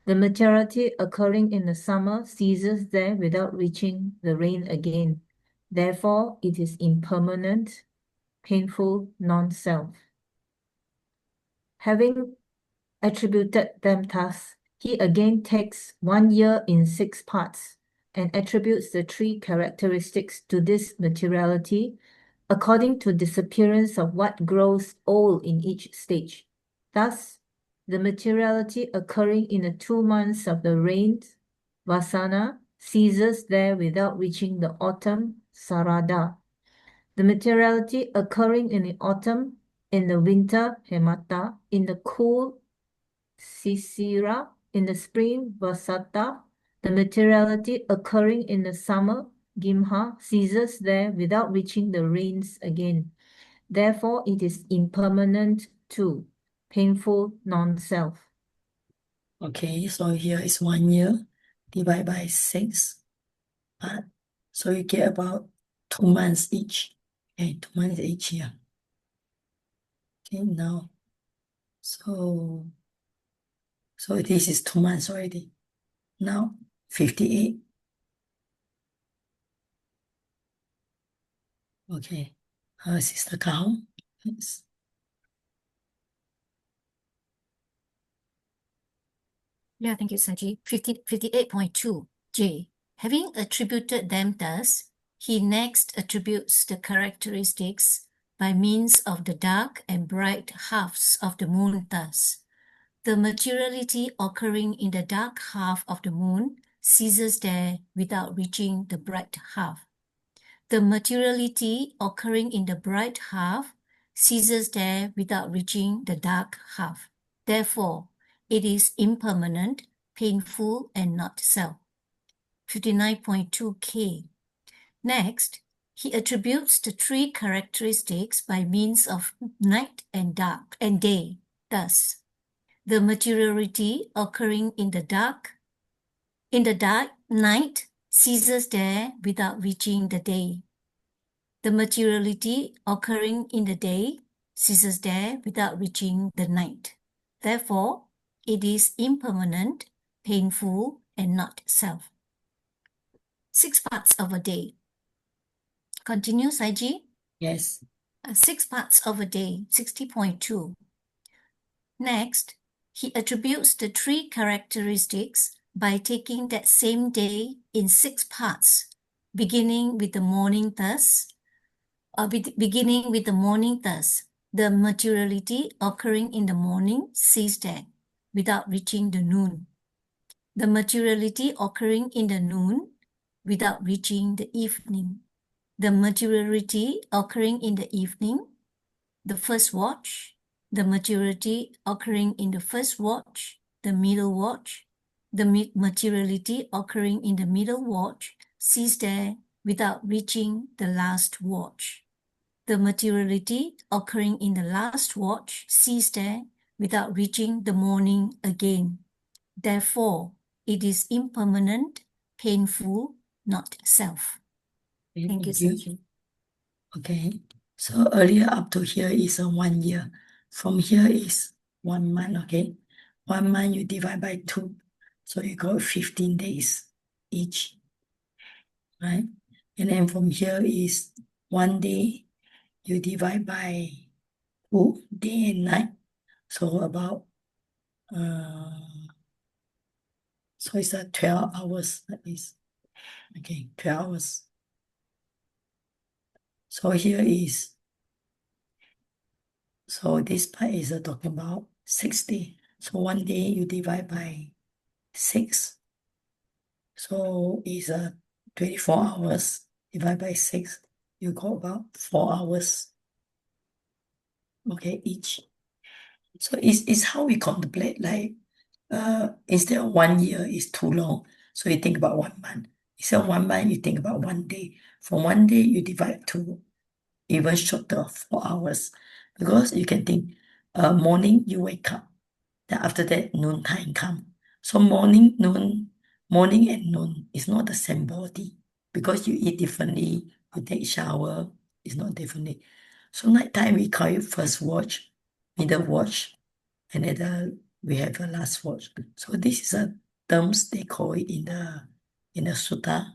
The materiality occurring in the summer ceases there without reaching the rain again. Therefore, it is impermanent, painful, non-self. Having attributed them thus, he again takes 1 year in 6 parts and attributes the 3 characteristics to this materiality according to disappearance of what grows old in each stage. Thus, the materiality occurring in the 2 months of the rains, Vasana, ceases there without reaching the autumn, Sarada. The materiality occurring in the autumn, in the winter, Hemata, in the cool, Sisira, in the spring, Vasata, the materiality occurring in the summer, Gimha, ceases there without reaching the rains again. Therefore, it is impermanent too, painful non-self. Okay, so here is 1 year divided by 6 part. So you get about 2 months each. Okay, 2 months each year. Okay, now, so this is 2 months already. Now, 58. Okay. Sister Cow. Yes. Yeah, thank you, Saji. 58.2 J. Having attributed them thus, he next attributes the characteristics by means of the dark and bright halves of the moon thus. The materiality occurring in the dark half of the moon ceases there without reaching the bright half. The materiality occurring in the bright half ceases there without reaching the dark half. Therefore, it is impermanent, painful, and not self. 59.2K. Next, he attributes the three characteristics by means of night and dark and day. Thus, the materiality occurring in the dark night ceases there without reaching the day. The materiality occurring in the day ceases there without reaching the night. Therefore, it is impermanent, painful, and not self. 6 parts of a day. Continue, Saiji. Yes. 6 parts of a day, 60.2. Next, he attributes the three characteristics by taking that same day in 6 parts, beginning with the morning thus. The materiality occurring in the morning ceases there without reaching the noon. The materiality occurring in the noon without reaching the evening. The materiality occurring in the evening, the first watch, the materiality occurring in the first watch, the middle watch, the materiality occurring in the middle watch ceases there without reaching the last watch. The materiality occurring in the last watch ceases there without reaching the morning again. Therefore, it is impermanent, painful, not self. Okay, Thank you, thank you. Saji. Okay. So earlier up to here is a 1 year. From here is 1 month, okay? 1 month you divide by 2. So you got 15 days each, right? And then from here is 1 day, you divide by 2, day and night. So about, so it's 12 hours at least. Okay, 12 hours. So here is, so this part is talking about 6 days. So 1 day you divide by 6. So it's 24 hours divided by 6. You got about 4 hours. Okay, each. So it's how we contemplate, like instead of 1 year is too long. So you think about 1 month. Instead of 1 month, you think about 1 day. From 1 day, you divide to even shorter, 4 hours. Because you can think, morning you wake up. Then after that, noon time come. So morning and noon is not the same body. Because you eat differently, you take shower, it's not differently. So nighttime we call it first watch, middle watch, and then we have a last watch. So this is a terms they call it in the sutta.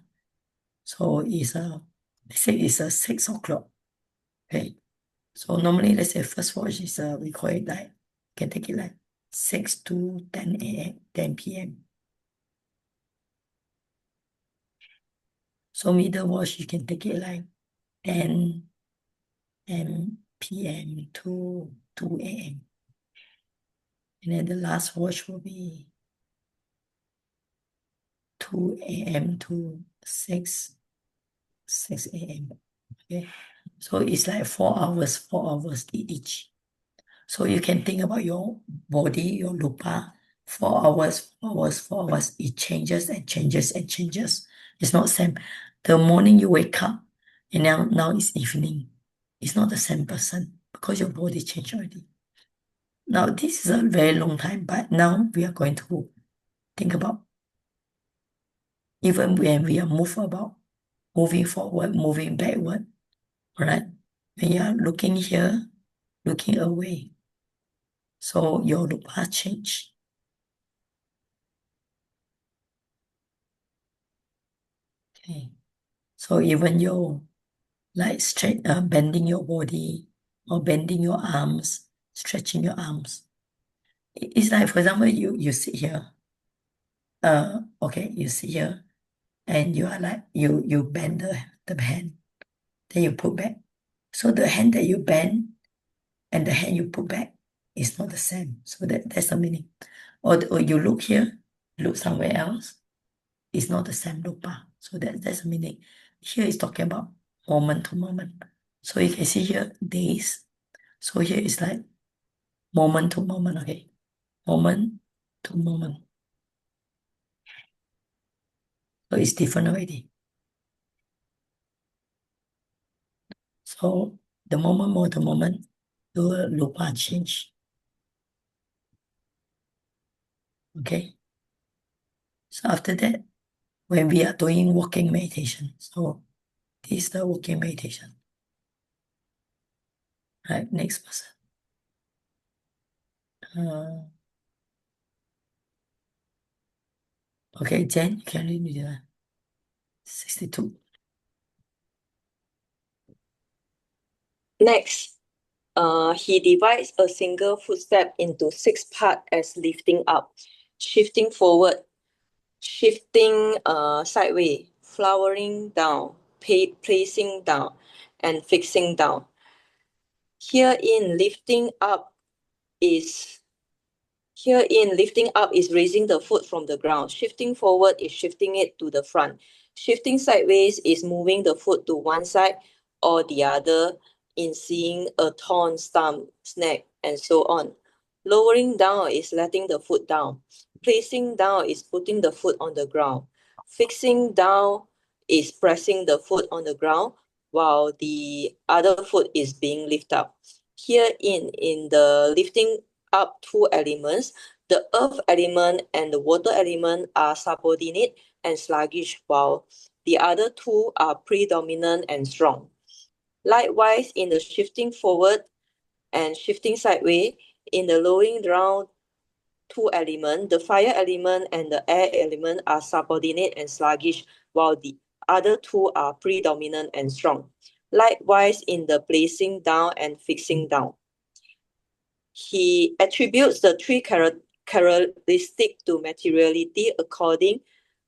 So it's they say it's 6 o'clock. Okay. So normally let's say first watch is we call it like, can take it like 6 to 10 a.m., 10 p.m. So middle watch you can take it like 10 p.m. to 2 a.m. And then the last watch will be 2 a.m. to 6 a.m. Okay. So it's like 4 hours each. So you can think about your body, your lupa, 4 hours, 4 hours. It changes and changes and changes. It's not same. The morning you wake up, and now it's evening. It's not the same person because your body changed already. Now this is a very long time, but now we are going to think about even when we are moving forward, moving backward, right? When you are looking here, looking away. So your lupa change. Okay. So even your like bending your body or bending your arms, stretching your arms. It's like, for example, you sit here. Okay, you sit here and you are like, you bend the hand, then you put back. So the hand that you bend and the hand you put back is not the same. So that's the meaning. Or you look here, look somewhere else, it's not the same lupa. So that's the meaning. Here is talking about moment to moment. So you can see here days. So here is like moment to moment, okay? Moment to moment. So it's different already. So the moment more to moment, the lupa change. Okay? So after that, when we are doing walking meditation, so this is the walking meditation. Right, next person. Okay, Jen, you can read me the 62. Next, he divides a single footstep into 6 parts as lifting up, shifting forward, shifting sideways, flowering down, placing down, and fixing down. Herein, lifting up is raising the foot from the ground. Shifting forward is shifting it to the front. Shifting sideways is moving the foot to one side or the other in seeing a torn stump, snag, and so on. Lowering down is letting the foot down. Placing down is putting the foot on the ground. Fixing down is pressing the foot on the ground while the other foot is being lifted up. Here in the lifting up 2 elements, the earth element and the water element are subordinate and sluggish, while the other 2 are predominant and strong. Likewise, in the shifting forward and shifting sideways, in the lowering down 2 elements, the fire element and the air element are subordinate and sluggish, while the other 2 are predominant and strong. Likewise, in the placing down and fixing down, he attributes the 3 characteristics to materiality according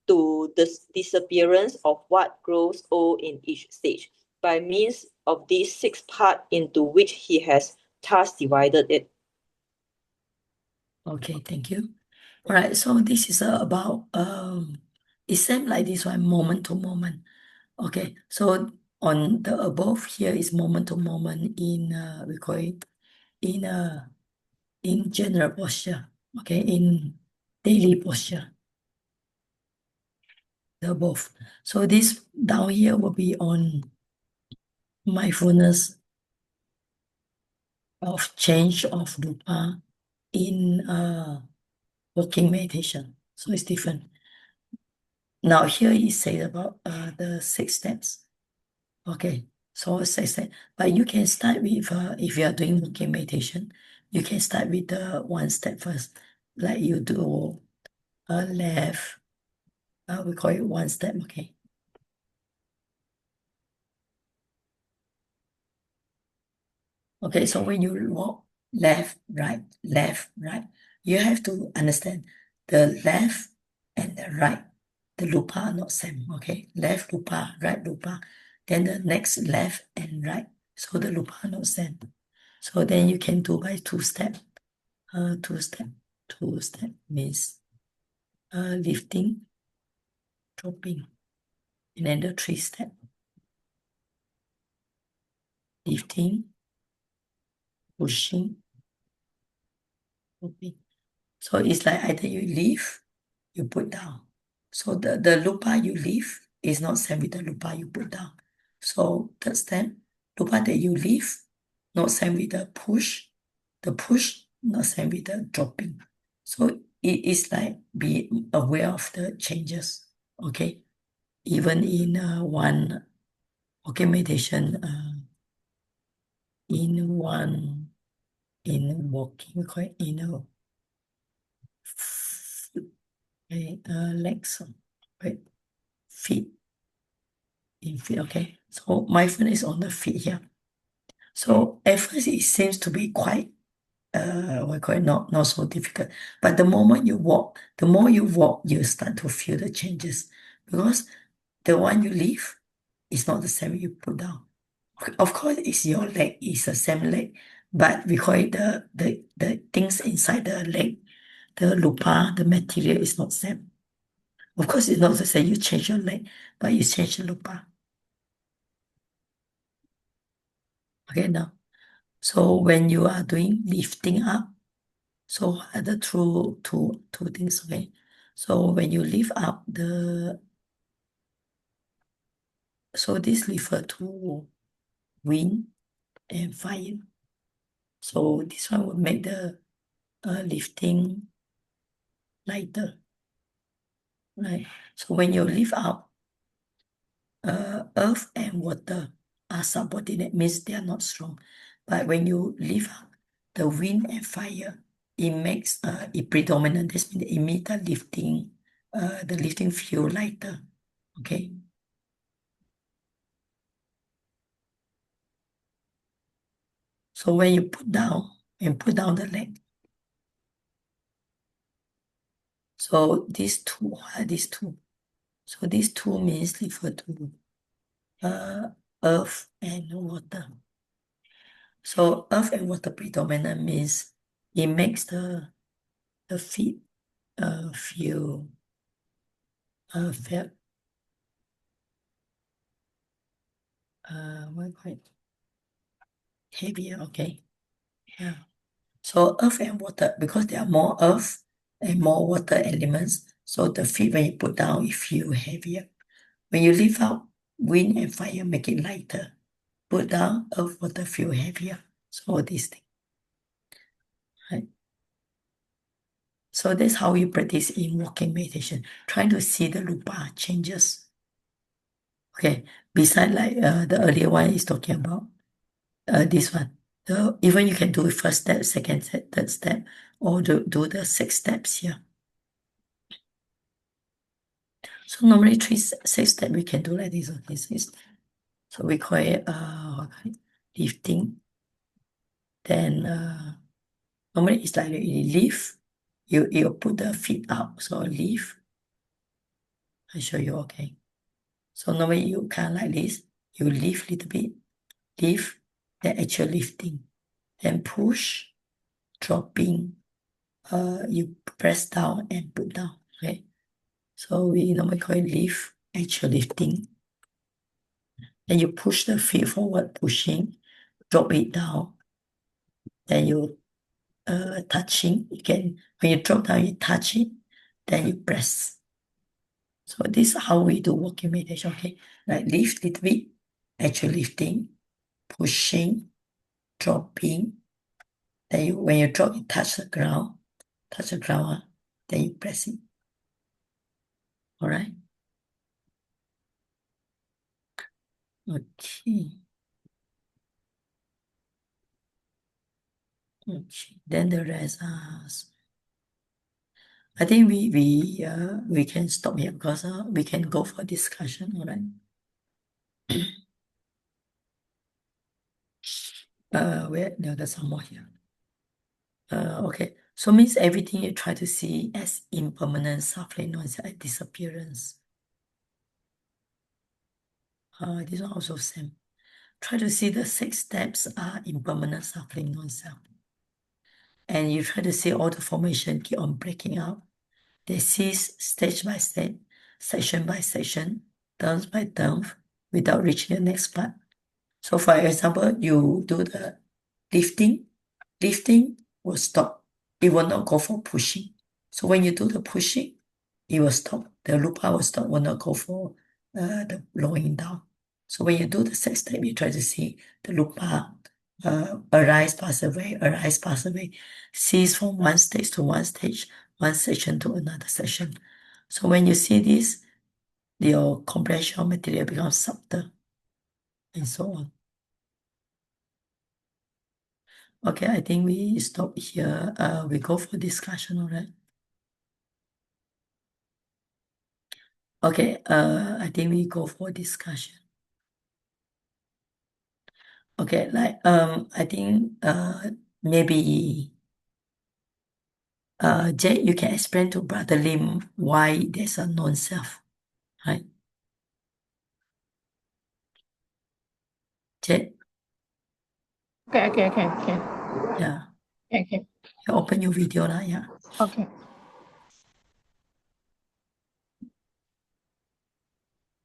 to the disappearance of what grows old in each stage, by means of these 6 parts into which he has thus divided it. Okay, thank you. All right, so this is about it's same like this one, moment to moment. Okay, so on the above here is moment to moment in we call it in general posture. Okay, in daily posture. The above. So this down here will be on mindfulness of change of rupa in walking meditation. So it's different. Now here he said about the 6 steps. Okay, so 6 steps. But you can start with if you are doing walking meditation, you can start with the 1 step first, like you do left. We call it 1 step. Okay. Okay, so when you walk left, right, you have to understand the left and the right, the lupa are not same, okay? Left lupa, right lupa, then the next left and right, so the lupa are not same. So then you can do by 2 step. 2 step means lifting, dropping, and then the 3 step. Lifting, pushing, dropping. So it's like either you lift, you put down. So the lupa you lift is not same with the lupa you put down. So third step, lupa that you lift, not same with the push. The push, not same with the dropping. So it is like be aware of the changes. Okay. Even in one meditation, in walking, quite legs, right? Feet. in feet, okay? So mindfulness is on the feet here. So at first it seems to be quite what I call it, not so difficult. But the moment you walk, the more you walk, you start to feel the changes. Because the one you leave is not the same you put down. Of course, it's your leg, it's the same leg, but we call it the things inside the leg, the lupa, the material is not same. Of course, it's not the same you change your leg, but you change the lupa. Okay, now. So when you are doing lifting up, so the two things, okay? So when you lift up so this refer to wind and fire. So this one will make the lifting lighter, right? So when you lift up, earth and water are subordinate, means they are not strong. But when you lift up the wind and fire, it makes it predominant. This means it makes the lifting feel lighter. Okay. So when you put down the leg, so these two are these two. So these two means refer to earth and water. So earth and water predominant means it makes the feet feel felt what call it? Heavier, okay. Yeah. So earth and water, because there are more earth and more water elements, so the feet when you put down, it feel heavier. When you lift up, wind and fire make it lighter. Put down, earth, water feel heavier. So all these things. Right? So that's how you practice in walking meditation, trying to see the rupa changes. Okay, beside like the earlier one is talking about this one. Even you can do first step, second step, third step, or do the 6 steps here. So normally 6 steps we can do like this. Okay, 6 steps. So we call it lifting. Then normally it's like you lift, you put the feet up. So lift. I show you, okay. So normally you kind of like this. You lift a little bit, lift, then actual lifting. Then push, dropping, you press down and put down, okay? So we normally call it lift, actual lifting. Then you push the feet forward, pushing, drop it down. Then you touching, when you drop down, you touch it, then you press. So this is how we do walking meditation, okay? Like lift little bit, actual lifting, pushing, dropping. Then when you drop, you touch the ground, then you press it. All right? Okay. Okay. Then the rest I think we can stop here because we can go for discussion, all right? There's some more here. Okay. So means everything you try to see as impermanent, suffering, noise, and disappearance. This one also same. Try to see the 6 steps are impermanent, suffering, non-self. And you try to see all the formation keep on breaking up. They cease stage by stage, section by section, terms by term, without reaching the next part. So for example, you do the lifting will stop. It will not go for pushing. So when you do the pushing, it will stop. The lupa will stop, will not go for the blowing down. So when you do the 6 step, you try to see the lupa arise, pass away, cease from one stage to one stage, one section to another section. So when you see this, your comprehension of material becomes subtle, and so on. Okay, I think we stop here. We go for discussion, all right? Okay, I think we go for discussion. Okay, like I think maybe Jay, you can explain to Brother Lim why there's a non-self, right? Jay, Okay. yeah, Okay. you open your video now, yeah. Okay.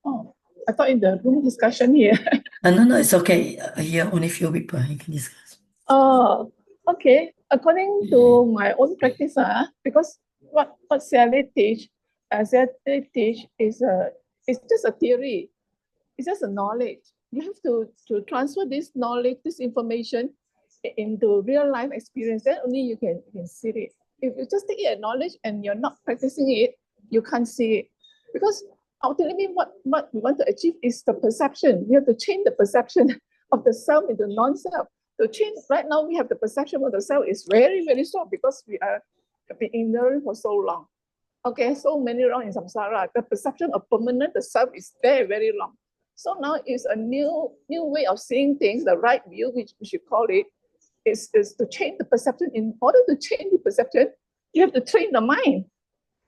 Oh, I thought in the room discussion here. No, it's okay. Here only few people you can discuss. Oh, okay. According to my own practice, because what Sally teach, is it's just a theory. It's just a knowledge. You have to transfer this knowledge, this information into real life experience. Then only you can see it. If you just take it as knowledge and you're not practicing it, you can't see it. Because ultimately, what we want to achieve is the perception. You have to change the perception of the self into non-self. To change, right now we have the perception of the self is very, very strong because we are been ignorant for so long. Okay, so many wrong in samsara. The perception of permanent, the self is very, very long. So now it's a new way of seeing things, the right view, which we should call it, is to change the perception. In order to change the perception, you have to train the mind.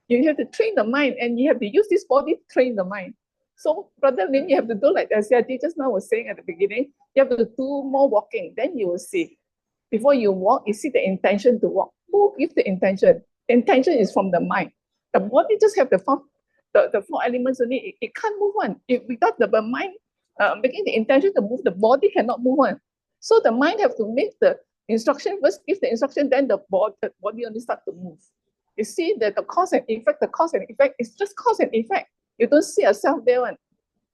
You have to train the mind, and you have to use this body to train the mind. So, Brother Lin, you have to do like as CIT just now was saying at the beginning, you have to do more walking, then you will see. Before you walk, you see the intention to walk. Who gives the intention? The intention is from the mind. The body just have the four elements only. It can't move on. Without the mind making the intention to move, the body cannot move on. So the mind have to make the instruction first, give the instruction, then the body only start to move. You see that the cause and effect is just cause and effect. You don't see yourself there. One.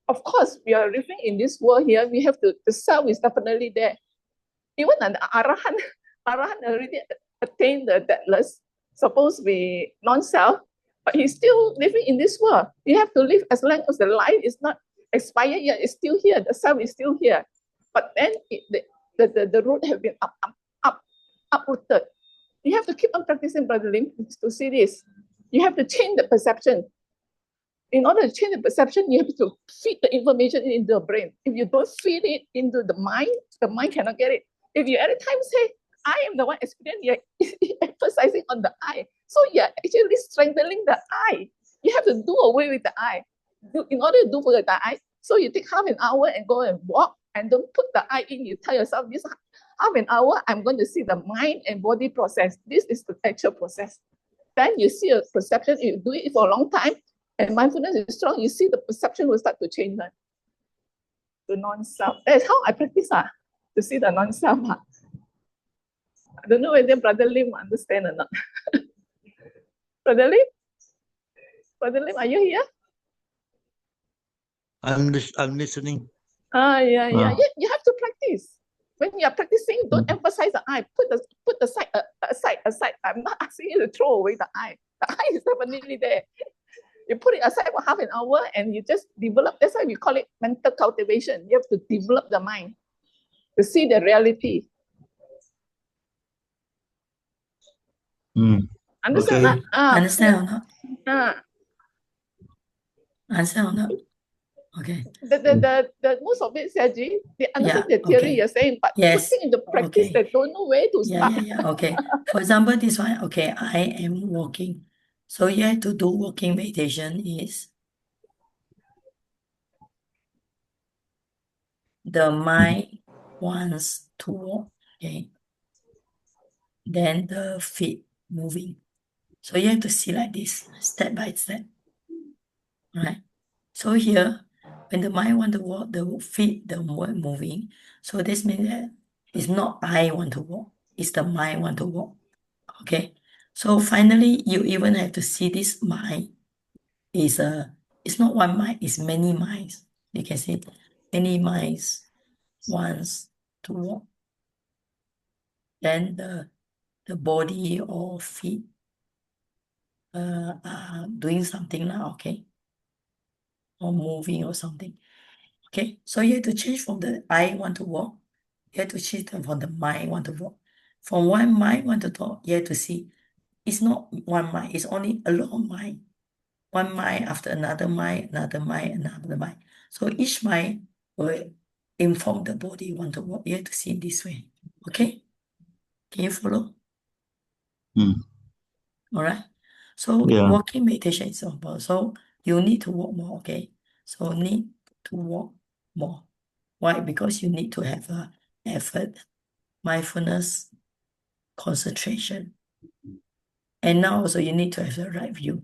Of course, we are living in this world here. We have to, the self is definitely there. Even an Arahan already attained the deathless, supposed to be non-self, but he's still living in this world. You have to live as long as the life is not expired yet. It's still here. The self is still here. But then the root have been uprooted. You have to keep on practicing, Brother Lim, to see this. You have to change the perception. In order to change the perception, you have to feed the information into the brain. If you don't feed it into the mind cannot get it. If you every time say, I am the one experiencing, you're emphasizing on the I. So you're actually strengthening the I. You have to do away with the I. In order to do away with the I, so you take half an hour and go and walk and don't put the I in. You tell yourself, this half an hour, I'm going to see the mind and body process. This is the actual process. Then you see a perception, you do it for a long time, and mindfulness is strong, you see the perception will start to change to non-self. That's how I practice to see the non-self. I don't know whether Brother Lim understand or not. Brother Lim, are you here? I'm listening. Yeah. You have to practice. When you are practicing, don't emphasize the I. Put the side aside. I'm not asking you to throw away the I. The I is definitely there. You put it aside for half an hour and you just develop. That's why we call it mental cultivation. You have to develop the mind to see the reality. Understand Okay. that? Understand or not? Understand or not? Okay. The most of it, Sergi, they understand the theory okay. you're saying, but Yes. putting into practice, Okay. they don't know where to start. Okay. For example, this one, okay, I am walking. So you have to do walking meditation is the mind wants to walk, okay? Then the feet moving. So you have to see like this, step by step, right? So here, when the mind want to walk, the feet, the word moving. So this means that it's not I want to walk, it's the mind want to walk, okay? So finally, you even have to see this mind is it's not one mind, it's many minds. You can see many minds wants to walk. Then the body or feet are doing something now, okay? Or moving or something. Okay, so you have to change from the I want to walk, you have to change from the mind want to walk. From one mind want to talk, you have to see it's not one mind, it's only a lot of mind. One mind after another mind, another mind, another mind. So each mind will inform the body you want to walk. You have to see it this way. Okay? Can you follow? All right. So Yeah. walking meditation is about. So you need to walk more. Okay. So need to walk more. Why? Because you need to have a effort, mindfulness, concentration. And now also you need to have the right view.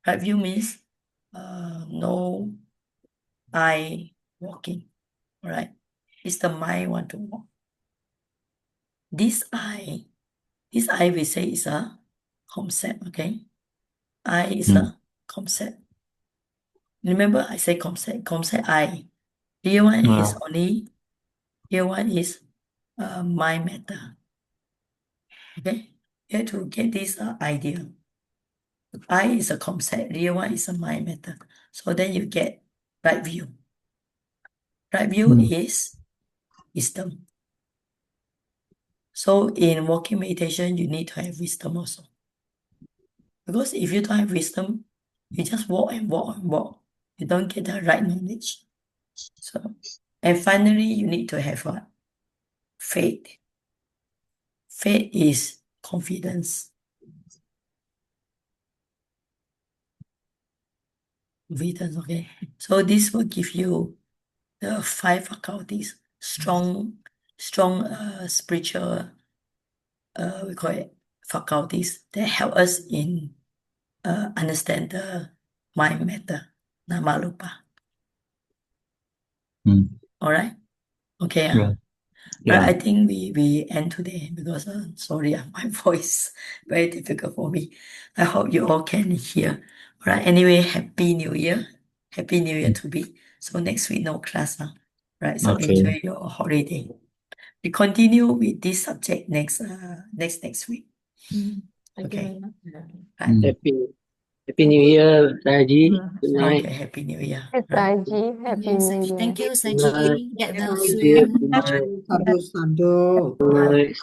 Right view means no eye walking. All right. It's the mind want to walk. This eye we say is a concept. Okay. Eye is a concept. Remember I say concept. Concept eye. Here one is only. Here one is mind matter. Okay. You have to get this idea. I is a concept, real one is a mind matter. So then you get right view. Right view is wisdom. So in walking meditation, you need to have wisdom also. Because if you don't have wisdom, you just walk and walk and walk. You don't get the right knowledge. So, and finally, you need to have what? Faith. Faith is confidence. Confidence, okay? So this will give you the 5 faculties, strong spiritual, we call it faculties that help us in understand the mind matter, namarupa. All right? Okay. Yeah. Right, Yeah. I think we end today because sorry, my voice very difficult for me. I hope you all can hear. All right. Anyway, Happy New Year. Happy New Year to be. So next week no class now. Right. So Okay. enjoy your holiday. We continue with this subject next week. Thank you very much. Right. Happy New Year, Saji. Good night. Okay, Happy New Year. Hi, Right. Saji. Happy Yes, New Year. thank you, Good night. Saji. Get well Thank you. soon. Good night. Sadhu, sadhu. Good night.